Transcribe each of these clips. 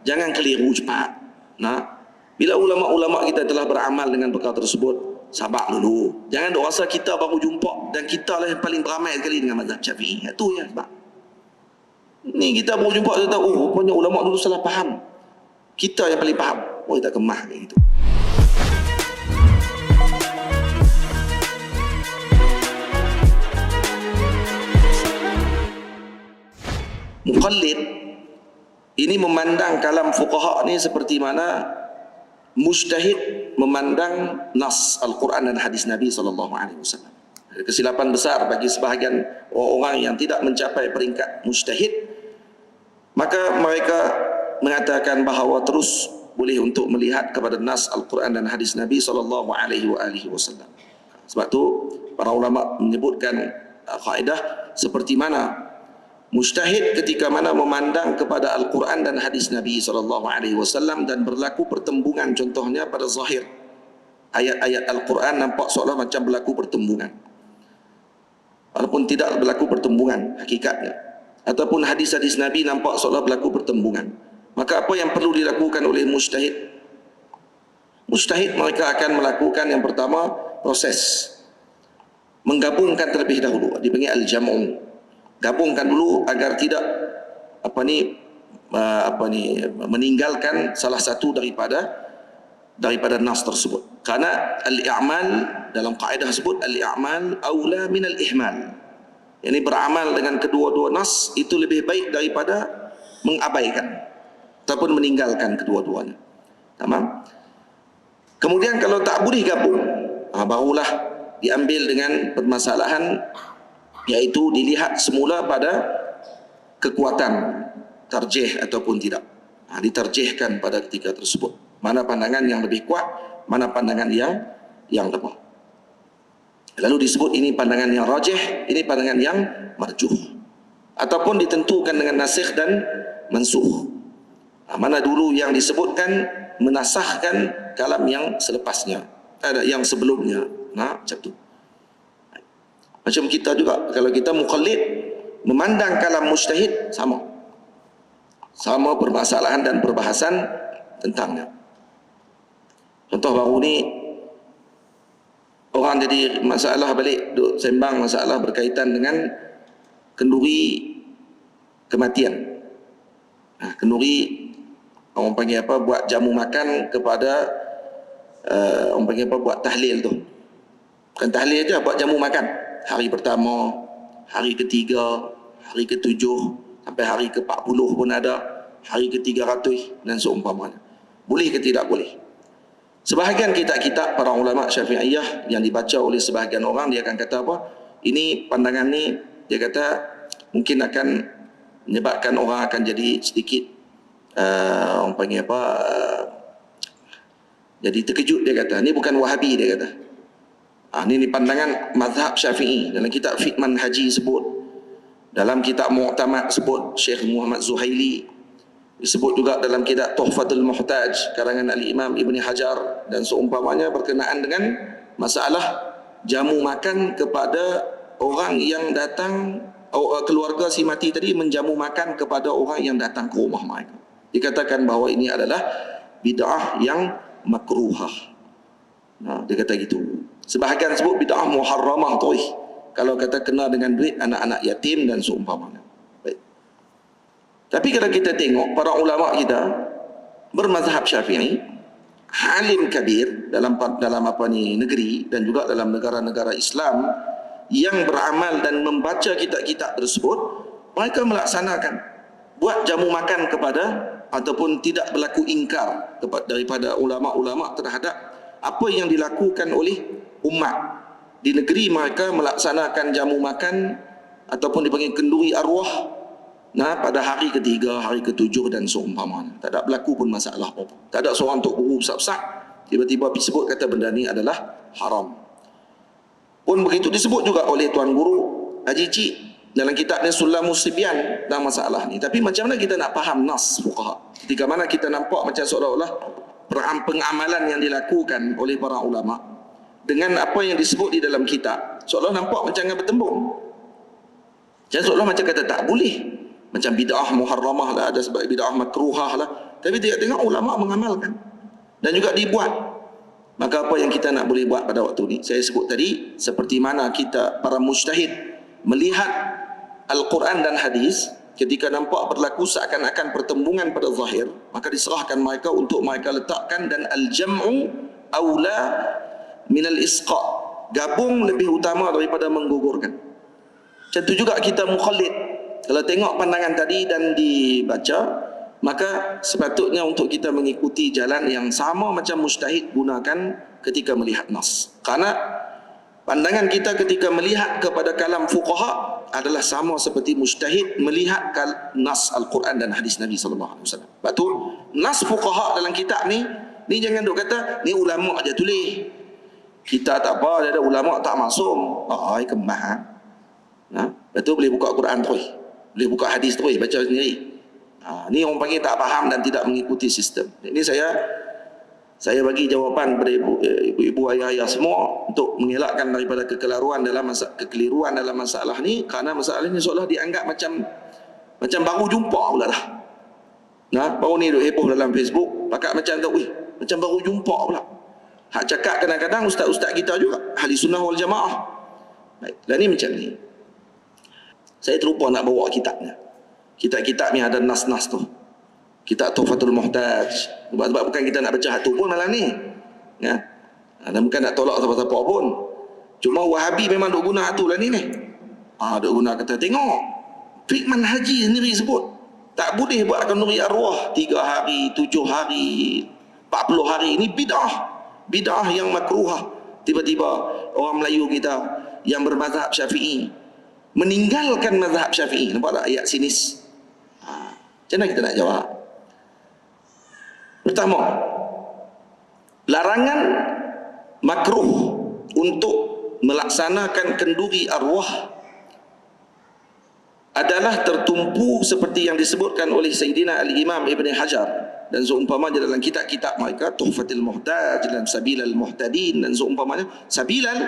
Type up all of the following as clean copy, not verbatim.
jangan keliru cepat. Nah, bila ulama-ulama kita telah beramal dengan perkara tersebut, sabar dulu. Jangan dok rasa kita baru jumpa dan kita lah yang paling beramai sekali dengan mazhab Syafi'i. Itu ya sebab. Ni kita baru jumpa, kita tahu, oh, rupanya ulama dulu salah faham. Kita yang paling faham. Oh, kita kemah kayak gitu. Muqallid ini memandang kalam fuqaha ni seperti mana mujtahid memandang nas Al-Quran dan hadis Nabi SAW. Kesilapan besar bagi sebahagian orang yang tidak mencapai peringkat mujtahid, maka mereka mengatakan bahawa terus boleh untuk melihat kepada nas Al-Quran dan hadis Nabi SAW. Sebab tu para ulama menyebutkan kaedah seperti mana mujtahid ketika mana memandang kepada Al-Quran dan hadis Nabi SAW dan berlaku pertembungan, contohnya pada zahir ayat-ayat Al-Quran nampak seolah macam berlaku pertembungan, walaupun tidak berlaku pertembungan hakikatnya, ataupun hadis-hadis Nabi nampak seolah berlaku pertembungan, maka apa yang perlu dilakukan oleh mujtahid? Mujtahid mereka akan melakukan yang pertama proses menggabungkan terlebih dahulu, dipanggil al-jam'u. Gabungkan dulu agar tidak meninggalkan salah satu daripada nas tersebut. Karena al-i'mal dalam kaedah tersebut, al-i'mal aula min al-ihmal. Yani beramal dengan kedua-dua nas itu lebih baik daripada mengabaikan ataupun meninggalkan kedua-duanya. Tamam? Kemudian kalau tak boleh gabung, barulah diambil dengan permasalahan, iaitu dilihat semula pada kekuatan tarjih ataupun tidak. Diterjihkan pada ketika tersebut. Mana pandangan yang lebih kuat, mana pandangan yang lemah. Lalu disebut ini pandangan yang rajih, ini pandangan yang marjuh. Ataupun ditentukan dengan nasikh dan mansukh. Mana dulu yang disebutkan menasahkan kalam yang selepasnya, yang sebelumnya. Macam tu. Macam kita juga, kalau kita muqallid memandang kalam mujtahid sama permasalahan dan perbahasan tentangnya. Contoh baru ni orang jadi masalah balik duk sembang masalah berkaitan dengan kenduri kematian. Kenduri orang panggil apa, buat jamu makan kepada orang panggil apa, buat tahlil tu. Bukan tahlil aja, buat jamu makan. Hari pertama, hari ketiga, hari ketujuh, sampai hari ke-40 pun ada, hari ke-300 dan seumpamanya. Boleh ke tidak boleh? Sebahagian kitab-kitab para ulama Syafi'iyah yang dibaca oleh sebahagian orang, dia akan kata apa? Ini pandangan ni, dia kata mungkin akan menyebabkan orang akan jadi sedikit orang panggil apa, jadi terkejut. Dia kata, ni bukan Wahabi, dia kata. Ini pandangan mazhab Syafi'i. Dalam kitab Fiqh Manhaji sebut, dalam kitab Mu'tamad sebut Syekh Muhammad Zuhaili, disebut juga dalam kitab Tuhfatul Muhtaj karangan Al-Imam Ibn Hajar dan seumpamanya berkenaan dengan masalah jamu makan kepada orang yang datang, keluarga si mati tadi menjamu makan kepada orang yang datang ke rumah mereka. Dikatakan bahawa ini adalah bid'ah yang makruhah. Dia kata gitu. Sebahagian sebut bid'ah muharramah tu. Kalau kata kena dengan duit anak-anak yatim dan seumpamanya. Baik. Tapi kalau kita tengok para ulama kita bermazhab Syafi'i, alim kabir dalam negeri dan juga dalam negara-negara Islam yang beramal dan membaca kitab-kitab tersebut, mereka melaksanakan buat jamu makan kepada ataupun tidak berlaku ingkar daripada ulama-ulama terhadap apa yang dilakukan oleh umat di negeri mereka, melaksanakan jamu makan ataupun dipanggil kenduri arwah pada hari ketiga, hari ketujuh dan seumpamanya. Tak ada berlaku pun masalah apa. Tak ada seorang tok guru besar-besar tiba-tiba pergi sebut kata benda ni adalah haram. Pun begitu disebut juga oleh tuan guru Haji Cik dalam kitabnya Sulamus Sibyan dalam masalah ni. Tapi macam mana kita nak faham nas fuqaha ketika mana kita nampak macam seolah-olah pengamalan yang dilakukan oleh para ulama dengan apa yang disebut di dalam kitab, seolah nampak macam dengan bertembung. Jangan seolah macam kata tak boleh, macam bid'ah muharramah lah, ada sebab bid'ah makruhah lah. Tapi tengok ulama mengamalkan dan juga dibuat. Maka apa yang kita nak boleh buat pada waktu ni, saya sebut tadi, seperti mana kita para mujtahid melihat Al-Quran dan hadis, ketika nampak berlaku seakan-akan pertembungan pada zahir, maka diserahkan mereka untuk mereka letakkan, dan al-jam'u aula minal isqa', gabung lebih utama daripada menggugurkan. Macam tu juga kita mukhallid. Kalau tengok pandangan tadi dan dibaca, maka sepatutnya untuk kita mengikuti jalan yang sama macam mujtahid gunakan ketika melihat nas. Karena pandangan kita ketika melihat kepada kalam fuqaha adalah sama seperti mujtahid melihat nas Al-Quran dan hadis Nabi sallallahu alaihi wasallam. Sebab tu nas fuqaha dalam kitab ni jangan duk kata ni ulama aja tulis. Kita tak apa, ada ulama tak maksum. Ai kemah. Betul, boleh buka Quran terus. Boleh buka hadis terus, baca sendiri. Ni orang panggil tak faham dan tidak mengikuti sistem. Ini saya bagi jawapan kepada ibu ayah-ayah semua untuk mengelakkan daripada kekeliruan dalam masalah ni, kerana masalah ni seolah dianggap macam baru jumpa pula dah. Baru ni duk heboh dalam Facebook, pakat macam tu, macam baru jumpa pula. Hak cakap kadang-kadang ustaz-ustaz kita juga, ahli sunnah wal jamaah. Baik, dan ni macam ni. Saya terlupa nak bawa kitabnya. Kitab-kitab ni ada nas-nas tu. Kitab Tuhfatul Muhtaj. Sebab bukan kita nak baca hatu pun malam ni. Ya. Dan bukan nak tolak siapa-siapa pun. Cuma Wahabi memang duk guna hatu lah ni. Duk guna kata, tengok. Fikman Haji sendiri sebut. Tak boleh buat kenduri arwah 3 hari, 7 hari, 40 hari. Ini bid'ah. Bid'ah yang makruhah. Tiba-tiba orang Melayu kita yang bermazhab Syafi'i meninggalkan mazhab Syafi'i. Nampak tak ayat sinis? Macam mana kita nak jawab? Pertama, larangan makruh untuk melaksanakan kenduri arwah adalah tertumpu seperti yang disebutkan oleh Sayyidina Al-Imam Ibn Hajar dan seumpamanya dalam kitab-kitab mereka, Tuhfatul Muhtaj dan Sabilal Muhtadin dan seumpamanya. Sabilal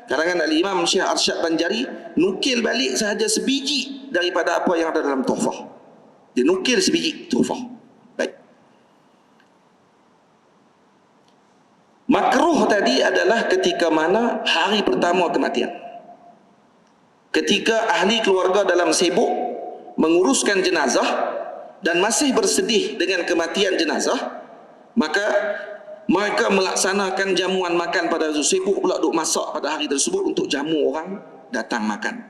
karangan Al-Imam Syekh Arsyad Banjari nukil balik sahaja sebiji daripada apa yang ada dalam Tuhfah. Dia nukil sebiji Tuhfah. Baik. Makruh tadi adalah ketika mana hari pertama kematian. Ketika ahli keluarga dalam sibuk menguruskan jenazah dan masih bersedih dengan kematian jenazah, maka mereka melaksanakan jamuan makan pada hari tersebut, sibuk pula duk masak pada hari tersebut untuk jamu orang datang makan.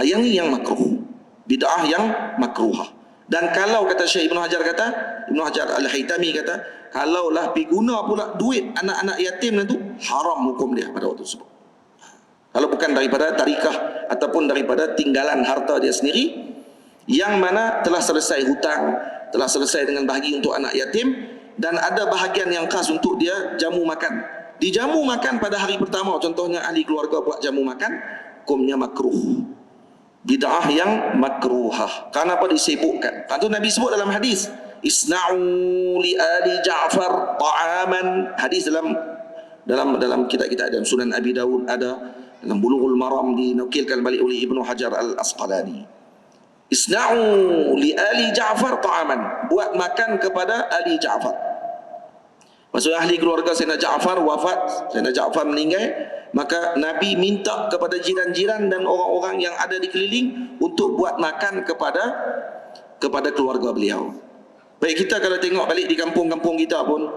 Yang ni yang makruh, bid'ah yang makruhah. Dan kalau kata Syekh Ibn Hajar Al-Haytami kata, kalaulah pergi guna pula duit anak-anak yatim itu, haram hukum dia pada waktu tersebut. Kalau bukan daripada tarikah ataupun daripada tinggalan harta dia sendiri, yang mana telah selesai hutang, telah selesai dengan bahagi untuk anak yatim, dan ada bahagian yang khas untuk dia jamu makan. Dijamu makan pada hari pertama, contohnya ahli keluarga buat jamu makan, hukumnya makruh. Bid'ah yang makruhah. Kenapa disibukkan? Itu Nabi sebut dalam hadis, isna'u li ali Ja'far ta'aman. Hadis dalam kitab-kitab, dalam Sunan Abi Dawud ada, dalam Bulughul Maram dinukilkan balik oleh Ibnu Hajar Al-Asqalani. Isna'u li ali Ja'far ta'aman. Buat makan kepada ali Ja'far. Maksudnya ahli keluarga Sayyidina Ja'far wafat, Sayyidina Ja'far meninggal, maka Nabi minta kepada jiran-jiran dan orang-orang yang ada di keliling untuk buat makan kepada keluarga beliau. Baik, kita kalau tengok balik di kampung-kampung kita pun,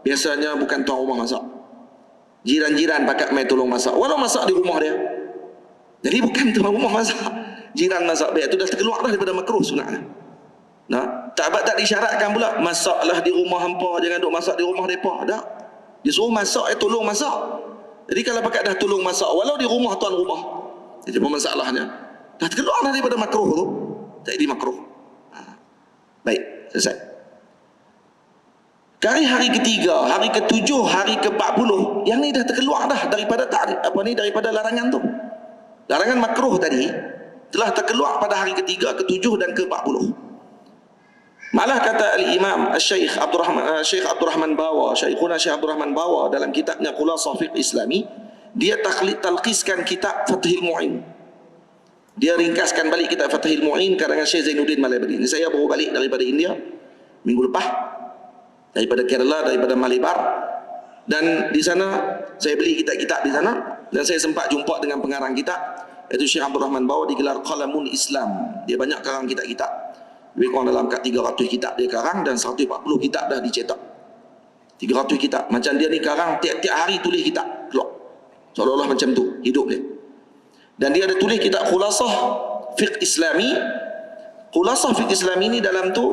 biasanya bukan tuan rumah masak. Jiran-jiran pakat mai tolong masak, walau masak di rumah dia. Jadi bukan tuan rumah masak, jiran masak. Baik, itu dah terkeluar dah daripada makruh sunatnya. Tak disyaratkan pula masaklah di rumah hampa, jangan duk masak di rumah depa. Tak. Disuruh masak, tolong masak. Jadi kalau pakat dah tolong masak, walau di rumah tuan rumah, jadi apa masalahnya? Dah terkeluar dah daripada makruh tu. Jadi makruh. Baik, selesai. Hari ketiga, hari ketujuh, hari ke-40, yang ni dah terkeluar dah daripada daripada larangan tu. Larangan makruh tadi telah terkeluar pada hari ketiga, ke-7 dan ke-40. Malah kata Al-Imam Syekh Abdurrahman Bawa, Syekhuna Syekh Abdurrahman Bawa dalam kitabnya Qulasah Fiqh Islami, dia talqiskan kitab Fathul Mu'in. Dia ringkaskan balik kitab Fathul Mu'in karangan Syekh Zainuddin Malabadi. Ini saya baru balik daripada India minggu lepas. daripada Kerala, daripada Malabar. Dan di sana saya beli kitab-kitab di sana, dan saya sempat jumpa dengan pengarang kitab, iaitu Syekh Abdul Rahman Bawa, digelar Qalamun Islam. Dia banyak karang kitab-kitab, lebih kurang dalam kat 300 kitab dia karang, dan 140 kitab dah dicetak. 300 kitab. Macam dia ni karang tiap-tiap hari tulis kitab keluar, seolah-olah macam tu hidup dia. Dan dia ada tulis kitab Khulasah Fiqh Islami. Khulasah Fiqh Islami ni dalam tu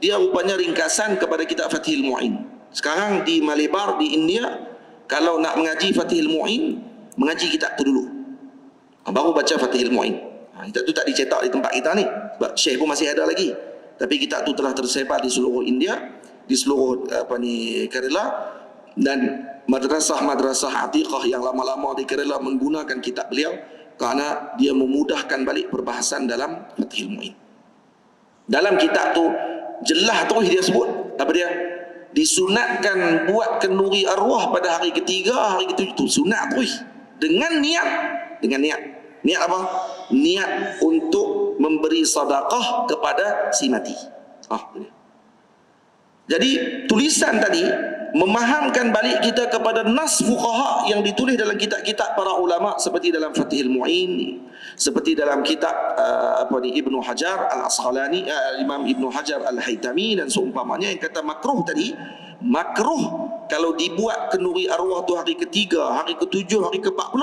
dia rupanya ringkasan kepada kitab Fathil Mu'in. Sekarang di Malabar, di India, kalau nak mengaji Fathil Mu'in, mengaji kitab tu dulu, baru baca Fathil Mu'in. Kitab tu tak dicetak di tempat kita ni, sebab Syekh pun masih ada lagi. Tapi kitab tu telah tersebar di seluruh India, di seluruh Kerala, dan madrasah-madrasah atiqah yang lama-lama di Kerala menggunakan kitab beliau kerana dia memudahkan balik perbahasan dalam Fathil Mu'in. Dalam kitab tu jelas terus dia sebut apa dia? Disunatkan buat kenduri arwah pada hari ketiga, hari ketujuh tu sunat terus, dengan niat apa? Niat untuk memberi sedekah kepada si mati. Jadi tulisan tadi memahamkan balik kita kepada nas fuqaha yang ditulis dalam kitab-kitab para ulama, seperti dalam Fathil Mu'in, seperti dalam kitab Ibnu Hajar Al-Asqalani, Imam Ibnu Hajar Al-Haytami dan seumpamanya, yang kata makruh tadi. Makruh kalau dibuat kenduri arwah tu hari ketiga, hari ketujuh, hari ke-40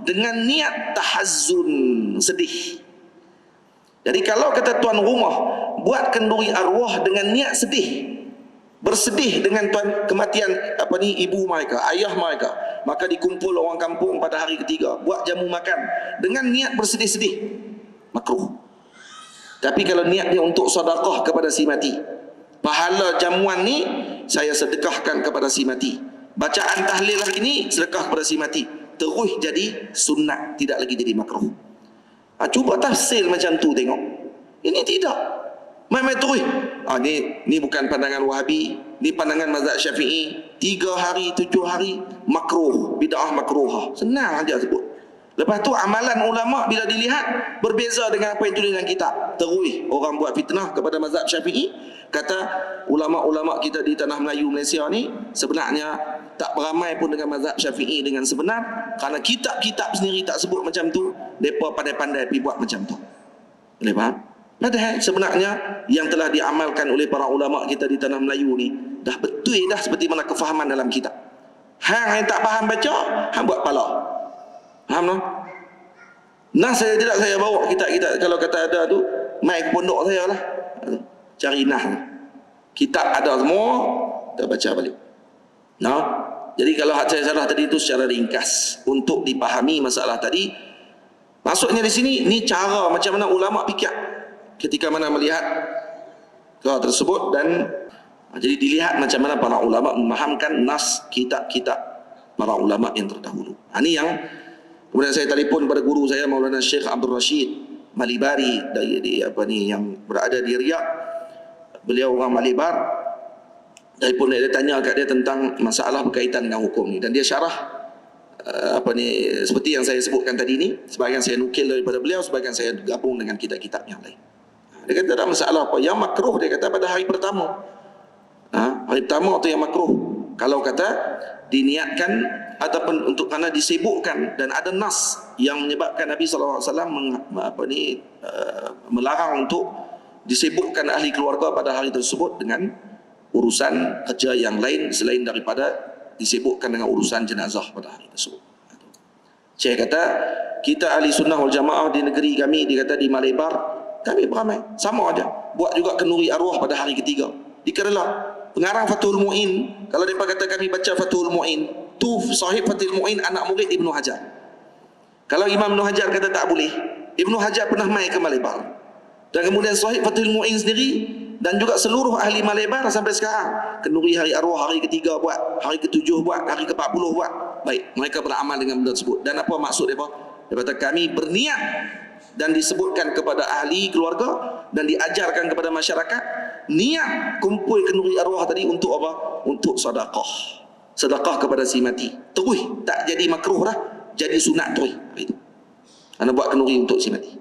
dengan niat tahazzun, sedih. Jadi kalau kata tuan rumah buat kenduri arwah dengan niat sedih, bersedih dengan kematian ibu mereka, ayah mereka, maka dikumpul orang kampung pada hari ketiga, buat jamu makan dengan niat bersedih-sedih, makruh. Tapi kalau niat dia untuk sedekah kepada si mati, pahala jamuan ni saya sedekahkan kepada si mati, bacaan tahlil hari ini sedekah kepada si mati, terus jadi sunat, tidak lagi jadi makruh. Cuba tafsir macam tu tengok. Ini tidak. Mai terus. Ni bukan pandangan Wahabi, ni pandangan mazhab Syafi'i. 3 hari, 7 hari makruh, bid'ah makruhah. Senang aja sebut. Lepas tu amalan ulama bila dilihat berbeza dengan apa yang tulis dalam kitab. Terus orang buat fitnah kepada mazhab Syafi'i. Kata ulama-ulama kita di tanah Melayu Malaysia ni sebenarnya tak beramai pun dengan mazhab Syafi'i dengan sebenar, kerana kitab-kitab sendiri tak sebut macam tu, mereka pandai-pandai pergi buat macam tu. Boleh faham? Padahal sebenarnya yang telah diamalkan oleh para ulama kita di tanah Melayu ni dah betul dah seperti mana kefahaman dalam kitab. Hang yang tak faham baca, hang buat pala. Faham tak? Nah, saya tidak saya bawa kitab-kitab, kalau kata ada tu mai ke pondok saya lah, cari nah. Kitab ada semua, kita baca balik. Nah, jadi kalau saya salah tadi itu secara ringkas untuk dipahami masalah tadi. Maksudnya di sini ni cara macam mana ulama fikir ketika mana melihat hal tersebut, dan jadi dilihat macam mana para ulama memahamkan nas kitab-kitab para ulama yang terdahulu. Ini yang kemudian saya telefon pada guru saya Maulana Syekh Abdul Rashid Malibari yang berada di Riyadh. Beliau orang Malabar. Telefon dia tanya kat dia tentang masalah berkaitan dengan hukum ni, dan dia syarah seperti yang saya sebutkan tadi ni. Sebahagian saya nukil daripada beliau, sebahagian saya gabung dengan kitab-kitab yang lain. Dia kata ada masalah apa? Yang makruh, dia kata pada hari pertama. Hari pertama tu yang makruh. Kalau kata diniatkan ataupun untuk kerana disibukkan, dan ada nas yang menyebabkan Nabi SAW melarang untuk disibukkan ahli keluarga pada hari tersebut dengan urusan kerja yang lain selain daripada disibukkan dengan urusan jenazah pada hari tersebut. Saya kata kita ahli sunnah wal jamaah di negeri kami, dia kata di Malabar, kami beramai sama aja buat juga kenduri arwah pada hari ketiga di Kerala. Pengarang Fathul Mu'in, kalau mereka kata kami baca Fathul Mu'in, tu sahib Fathul Mu'in anak murid Ibnu Hajar. Kalau Imam Ibnu Hajar kata tak boleh, Ibnu Hajar pernah mai ke Malabar, dan kemudian sahib Fathul Mu'in sendiri dan juga seluruh ahli Malabar sampai sekarang kenduri hari arwah hari ketiga buat, hari ketujuh buat, hari ke-40 buat. Baik, mereka beramal dengan benda tersebut. Dan apa maksud mereka? Dia kata kami berniat, dan disebutkan kepada ahli keluarga dan diajarkan kepada masyarakat, niat kumpul kenduri arwah tadi untuk apa? Untuk sedekah. Sedekah kepada si mati. Terus tak jadi makruh dah, jadi sunat terus. Itu. Anda buat kenduri untuk si mati.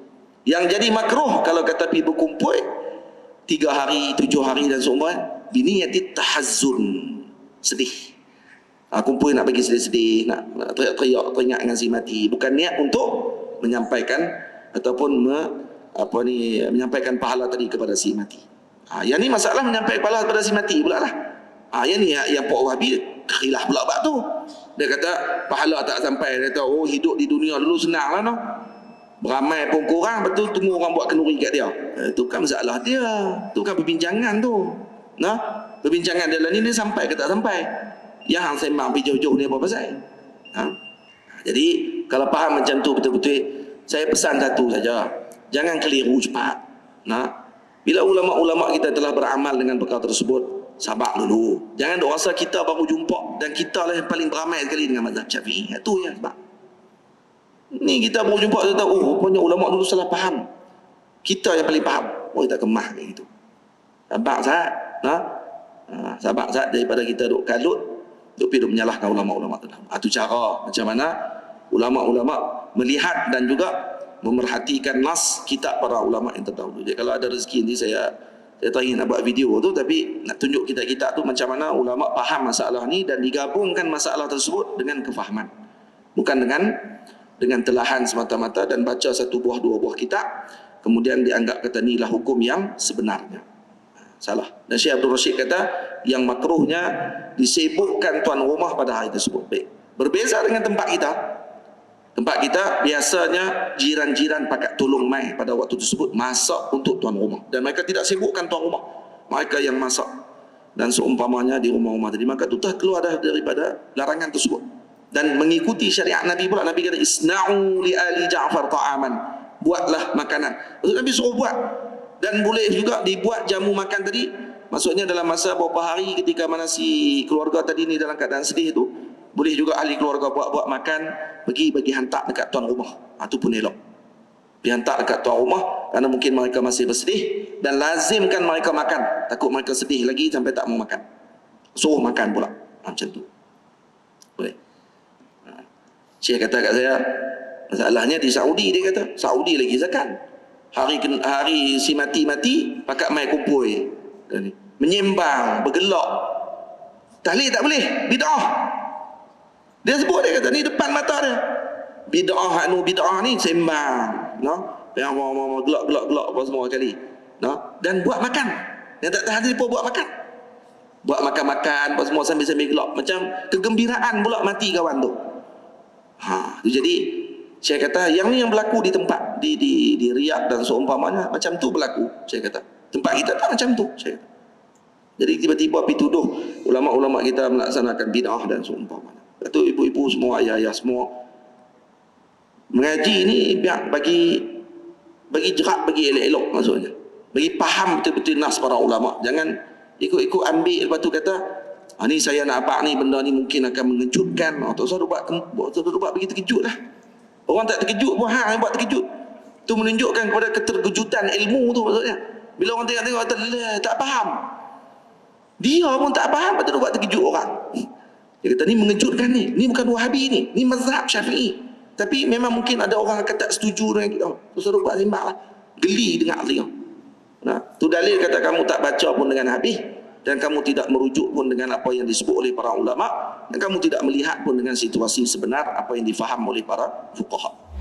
Yang jadi makruh kalau kata pergi berkumpul 3 hari, 7 hari dan seumpamanya, Biniyati tahazzun, sedih. Kumpul nak bagi sedih-sedih, nak teriak-teriak teringat dengan si mati. Bukan niat untuk menyampaikan ataupun menyampaikan pahala tadi kepada si mati. Yang ni masalah menyampaikan pahala kepada si mati pula lah. Yang ni yang Pak Wahabi khilaf pula bab tu. Dia kata pahala tak sampai. Dia kata hidup di dunia dulu senang lah no. Beramai pun kurang, betul tunggu orang buat kenduri kat dia. Itu kan masalah dia. Itu kan perbincangan tu. Nah, perbincangan dia lah ni dia sampai ke tak sampai. Yang hang sembang pergi jauh-jauh ni apa pasal? Jadi kalau faham macam tu betul-betul, saya pesan satu saja. Jangan keliru cepat. Nah, bila ulama-ulama kita telah beramal dengan perkara tersebut, sabar dulu. Jangan dok rasa kita baru jumpa dan kita lah yang paling beramai sekali dengan mazhab Syafi'i. Itu ya sebab. Ni kita baru jumpa kita tahu, rupanya ulama dulu salah faham. Kita yang paling faham. Tak kemah kayak gitu. Sabar Ustaz. Sabar Ustaz daripada kita duk kalut, duk pergi menyalahkan ulama-ulama terdahulu. Itu cara macam mana ulama-ulama melihat dan juga memerhatikan nas kitab para ulama yang terdahulu. Jadi kalau ada rezeki nanti saya ingin nak buat video tu, tapi nak tunjuk kitab-kitab tu macam mana ulama faham masalah ni dan digabungkan masalah tersebut dengan kefahaman. Bukan dengan telahan semata-mata dan baca satu buah dua buah kitab kemudian dianggap kata inilah hukum yang sebenarnya. Salah. Dan Syekh Abdul Rashid kata yang makruhnya disibukkan tuan rumah pada hari tersebut. Baik. Berbeza dengan tempat kita. Tempat kita biasanya jiran-jiran pakat tolong mai pada waktu tersebut masak untuk tuan rumah dan mereka tidak sibukkan tuan rumah. Mereka yang masak. Dan seumpamanya di rumah-rumah tadi maka itu telah keluar daripada larangan tersebut. Dan mengikuti syariat Nabi pula. Nabi kata isna'u li ali Ja'far ta'aman. Buatlah makanan. Maksud Nabi suruh buat. Dan boleh juga dibuat jamu makan tadi. Maksudnya dalam masa beberapa hari ketika mana si keluarga tadi ni dalam keadaan sedih tu, boleh juga ahli keluarga buat makan, bagi hantar dekat tuan rumah. Itu pun elok. Dihantar dekat tuan rumah kerana mungkin mereka masih bersedih dan lazimkan mereka makan. Takut mereka sedih lagi sampai tak mau makan. Suruh makan pula. Macam tu. Boleh. Syekh kata kat saya, masalahnya di Saudi dia kata, Saudi lagi zakat. Hari si mati-mati pakat mai kumpul. Menyembang, bergelak. Tahlil tak boleh, bid'ah. Dia sebut, dia kata ni depan mata dia. Bid'ah ni sembang, yang mau gelak apa semua kali. Dan buat makan. Yang tak tahan dia pun buat makan. Buat makan-makan apa semua sambil-sambil gelak. Macam kegembiraan pula mati kawan tu. Jadi saya kata yang ni yang berlaku di tempat di Riyadh dan seumpamanya macam tu berlaku. Saya kata tempat kita tak macam tu. Saya kata. Jadi tiba-tiba pergi tuduh ulama-ulama kita melaksanakan bid'ah dan seumpamanya. Itu ibu-ibu semua, ayah-ayah semua mengaji ni biar bagi jerat, bagi elok-elok maksudnya. Bagi faham betul-betul nas para ulama. Jangan ikut-ikut ambil lepas tu kata ni saya nak abang ni benda ni mungkin akan mengejutkan. Tak usah buat bagi terkejut lah. Orang tak terkejut pun hang yang buat terkejut. Itu menunjukkan kepada keterkejutan ilmu tu maksudnya. Bila orang tengok kata tak faham. Dia pun tak faham patut buat terkejut orang. Dia kata ni mengejutkan ni. Ni bukan Wahabi ni. Ni mazhab Syafi'i. Tapi memang mungkin ada orang akan tak setuju dengan kita. Terus buat sembang lah. Geli dengar dia. Tu dalil kata kamu tak baca pun dengan habis. Dan kamu tidak merujuk pun dengan apa yang disebut oleh para ulama. Dan kamu tidak melihat pun dengan situasi sebenar apa yang difaham oleh para fuqaha.